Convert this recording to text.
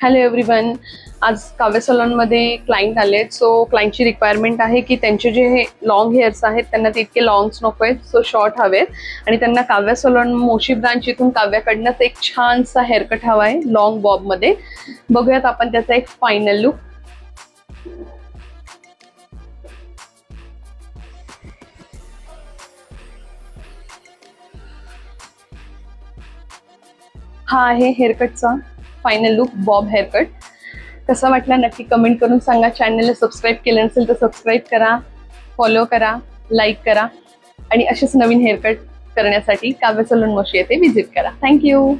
Hello everyone. आज काव्य सलॉनमध्ये client आले. सो क्लायंटची रिक्वायरमेंट आहे की त्यांचे जे हे लॉंग हेअर्स आहेत त्यांना ते इतके लॉंग्स नको आहेत, सो शॉर्ट हवेत. आणि त्यांना काव्य सलॉन मोशी ब्रांच इथून काव्याकडनंच एक छानसा हेअरकट हवा आहे लॉंग बॉबमध्ये. बघूयात आपण त्याचा एक फायनल लुक. हा आहे हेअरकटचा फायनल लुक, बॉब हेअरकट. कसा वाटला नक्की कमेंट करून सांगा. चॅनलला सबस्क्राईब केलं नसेल तर सबस्क्राईब करा, फॉलो करा, लाईक करा आणि असेच नवीन हेअरकट करण्यासाठी काव्य सलून मोशी येथे व्हिजिट करा. थँक्यू.